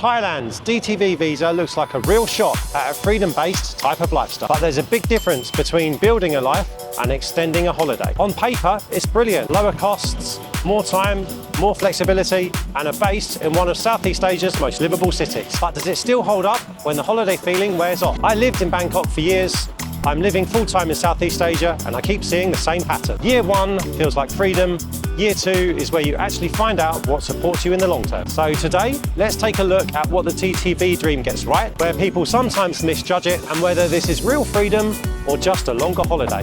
Thailand's DTV visa looks like a real shot at a freedom-based type of lifestyle. But there's a big difference between building a life and extending a holiday. On paper, it's brilliant. Lower costs, more time, more flexibility, and a base in one of Southeast Asia's most livable cities. But does it still hold up when the holiday feeling wears off? I lived in Bangkok for years. I'm living full-time in Southeast Asia, and I keep seeing the same pattern. Year one feels like freedom. Year two is where you actually find out what supports you in the long term. So today, let's take a look at what the DTV dream gets right, where people sometimes misjudge it, and whether this is real freedom or just a longer holiday.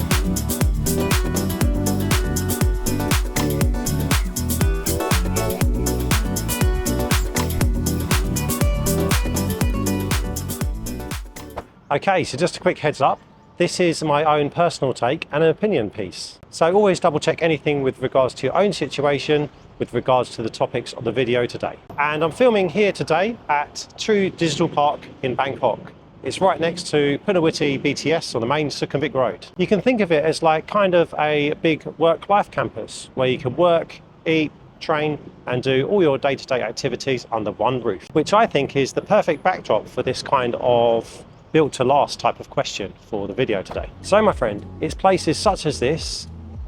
Okay, so just a quick heads up. This is my own personal take and an opinion piece. So always double check anything with regards to your own situation, with regards to the topics of the video today. And I'm filming here today at True Digital Park in Bangkok. It's right next to Punawiti BTS on the main Sukhumvit Road. You can think of it as like kind of a big work-life campus where you can work, eat, train and do all your day-to-day activities under one roof, which I think is the perfect backdrop for this kind of built to last type of question for the video today. So my friend, it's places such as this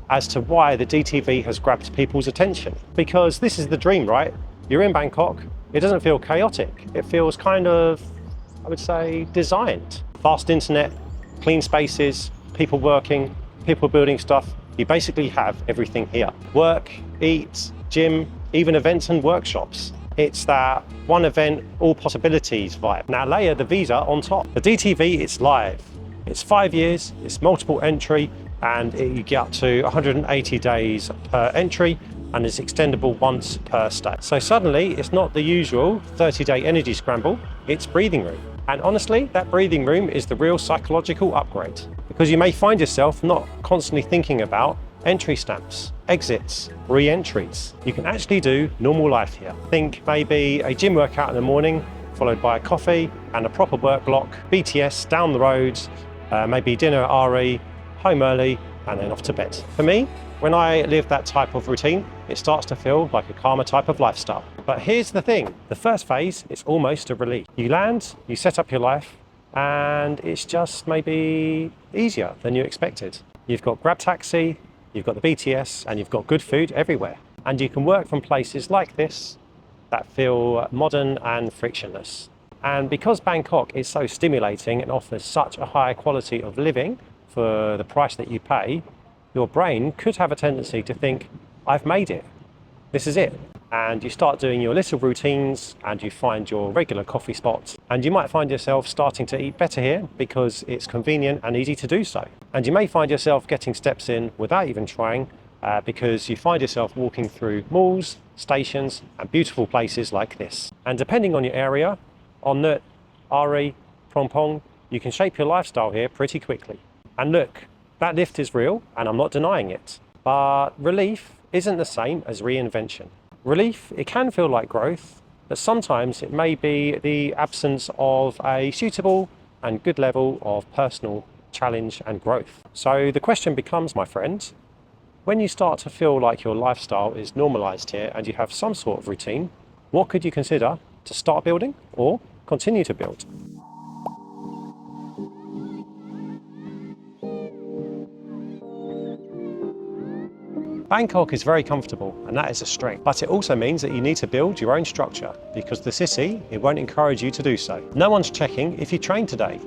as to why the DTV has grabbed people's attention. Because this is the dream, right? You're in Bangkok, it doesn't feel chaotic. It feels kind of, I would say, designed. Fast internet, clean spaces, people working, people building stuff. You basically have everything here. Work, eat, gym, even events and workshops. It's that one event, all possibilities vibe. Now layer the visa on top. The DTV, it's live. It's 5 years, it's multiple entry, and you get up to 180 days per entry, and it's extendable once per stay. So suddenly, it's not the usual 30-day energy scramble, it's breathing room. And honestly, that breathing room is the real psychological upgrade, because you may find yourself not constantly thinking about entry stamps, exits, re-entries. You can actually do normal life here. Think maybe a gym workout in the morning, followed by a coffee and a proper work block, BTS down the road, maybe dinner at RE, home early, and then off to bed. For me, when I live that type of routine, it starts to feel like a calmer type of lifestyle. But here's the thing, the first phase is almost a relief. You land, you set up your life, and it's just maybe easier than you expected. You've got Grab Taxi, you've got the BTS, and you've got good food everywhere. And you can work from places like this that feel modern and frictionless. And because Bangkok is so stimulating and offers such a high quality of living for the price that you pay, your brain could have a tendency to think, I've made it, this is it. And you start doing your little routines and you find your regular coffee spots, and you might find yourself starting to eat better here because it's convenient and easy to do so. And you may find yourself getting steps in without even trying because you find yourself walking through malls, stations and beautiful places like this. And depending on your area, on Nut, Ari, Prompong, you can shape your lifestyle here pretty quickly. And look, that lift is real and I'm not denying it, but relief isn't the same as reinvention. Relief, it can feel like growth, but sometimes it may be the absence of a suitable and good level of personal challenge and growth. So the question becomes, my friend, when you start to feel like your lifestyle is normalized here and you have some sort of routine, what could you consider to start building or continue to build? Bangkok is very comfortable, and that is a strength, but it also means that you need to build your own structure because the city, it won't encourage you to do so. No one's checking if you trained today.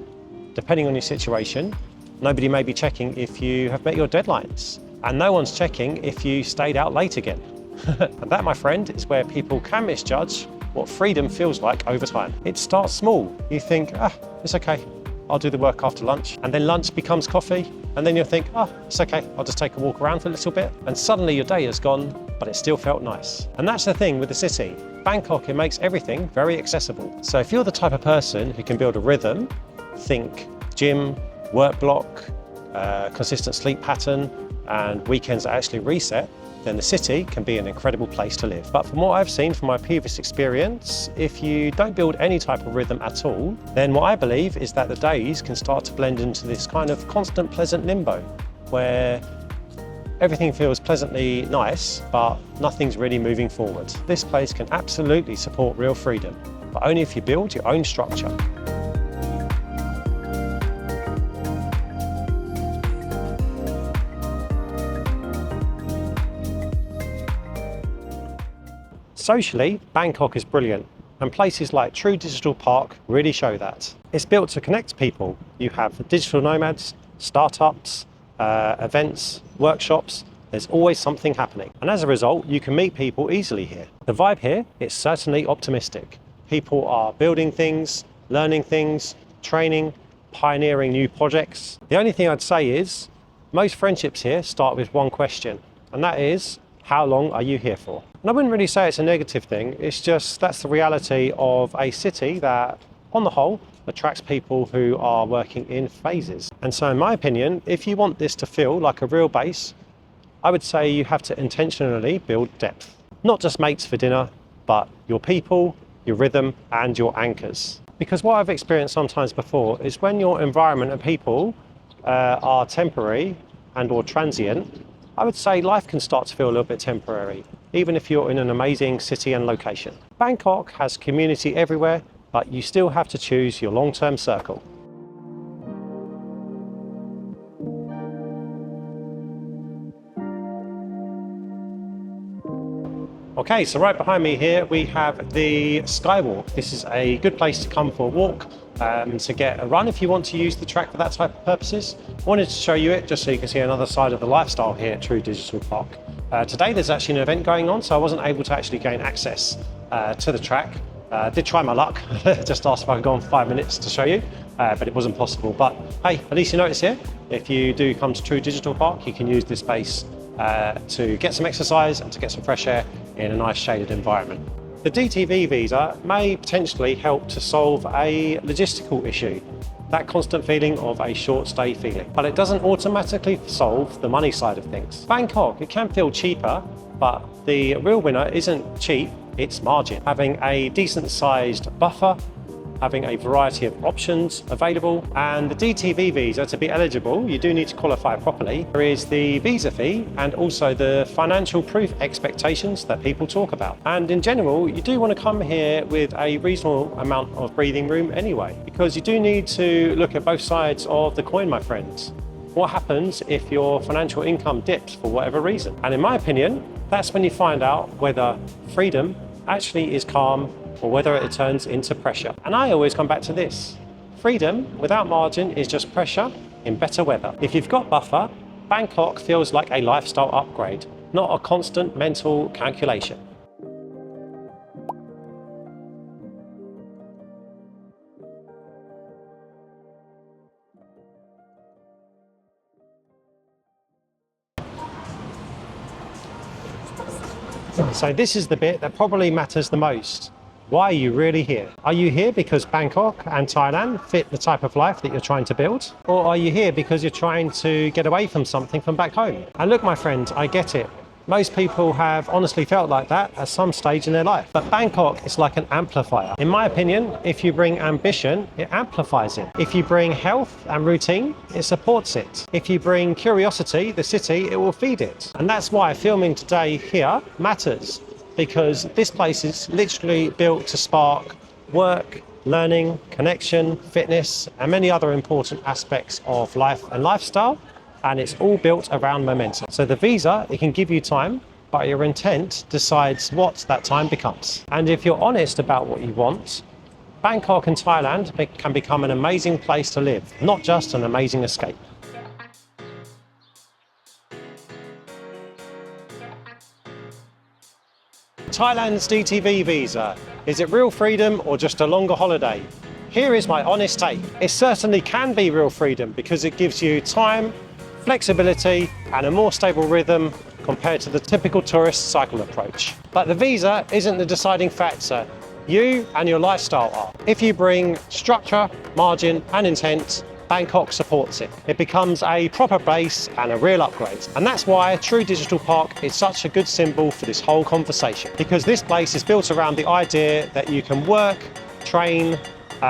Depending on your situation, nobody may be checking if you have met your deadlines, and no one's checking if you stayed out late again. And that, my friend, is where people can misjudge what freedom feels like over time. It starts small. You think, it's okay, I'll do the work after lunch. And then lunch becomes coffee. And then you'll think, it's okay, I'll just take a walk around for a little bit. And suddenly your day is gone, but it still felt nice. And that's the thing with the city. Bangkok, it makes everything very accessible. So if you're the type of person who can build a rhythm, think gym, work block, consistent sleep pattern, and weekends that actually reset, then the city can be an incredible place to live. But from what I've seen from my previous experience, if you don't build any type of rhythm at all, then what I believe is that the days can start to blend into this kind of constant pleasant limbo, where everything feels pleasantly nice, but nothing's really moving forward. This place can absolutely support real freedom. but only if you build your own structure. Socially, Bangkok is brilliant, and places like True Digital Park really show that. It's built to connect people. You have digital nomads, startups, events, workshops. There's always something happening. And as a result, you can meet people easily here. The vibe here is certainly optimistic. People are building things, learning things, training, pioneering new projects. The only thing I'd say is, most friendships here start with one question, and that is, how long are you here for? And I wouldn't really say it's a negative thing, it's just that's the reality of a city that, on the whole, attracts people who are working in phases. And so in my opinion, if you want this to feel like a real base, I would say you have to intentionally build depth. Not just mates for dinner, but your people, your rhythm, and your anchors. Because what I've experienced sometimes before is when your environment and people are temporary and or transient, I would say life can start to feel a little bit temporary, even if you're in an amazing city and location. Bangkok has community everywhere, but you still have to choose your long-term circle. Okay, so right behind me here we have the Skywalk. This is a good place to come for a walk, to get a run if you want to use the track for that type of purposes. I wanted to show you it just so you can see another side of the lifestyle here at True Digital Park. Today there's actually an event going on, so I wasn't able to actually gain access to the track. Did try my luck, just asked if I could go on 5 minutes to show you, but it wasn't possible. But hey, at least you notice here, if you do come to True Digital Park, you can use this space to get some exercise and to get some fresh air in a nice shaded environment. The DTV visa may potentially help to solve a logistical issue, that constant feeling of a short stay feeling, but it doesn't automatically solve the money side of things. Bangkok, it can feel cheaper, but the real winner isn't cheap, it's margin. Having a decent sized buffer, having a variety of options available, and the DTV visa, to be eligible, you do need to qualify properly. There is the visa fee and also the financial proof expectations that people talk about. And in general, you do want to come here with a reasonable amount of breathing room anyway, because you do need to look at both sides of the coin, my friends. What happens if your financial income dips for whatever reason? And in my opinion, that's when you find out whether freedom actually is calm or whether it turns into pressure. And I always come back to this. Freedom without margin is just pressure in better weather. If you've got buffer, Bangkok feels like a lifestyle upgrade, not a constant mental calculation. So this is the bit that probably matters the most. Why are you really here? Are you here because Bangkok and Thailand fit the type of life that you're trying to build? Or are you here because you're trying to get away from something from back home? And look, my friend, I get it. Most people have honestly felt like that at some stage in their life. But Bangkok is like an amplifier. In my opinion, if you bring ambition, it amplifies it. If you bring health and routine, it supports it. If you bring curiosity, the city, it will feed it. And that's why filming today here matters, because this place is literally built to spark work, learning, connection, fitness, and many other important aspects of life and lifestyle. And it's all built around momentum. So the visa, it can give you time, but your intent decides what that time becomes. And if you're honest about what you want, Bangkok and Thailand can become an amazing place to live, not just an amazing escape. Thailand's DTV visa, is it real freedom or just a longer holiday? Here is my honest take. It certainly can be real freedom because it gives you time, flexibility and a more stable rhythm compared to the typical tourist cycle approach. But the visa isn't the deciding factor. You and your lifestyle are. If you bring structure, margin and intent, Bangkok supports it. It becomes a proper base and a real upgrade. And that's why True Digital Park is such a good symbol for this whole conversation, because this place is built around the idea that you can work, train,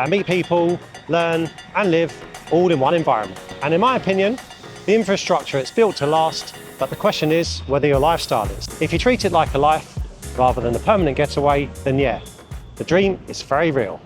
meet people, learn and live all in one environment. And in my opinion, the infrastructure is built to last, but the question is whether your lifestyle is. If you treat it like a life rather than a permanent getaway, then yeah, The dream is very real.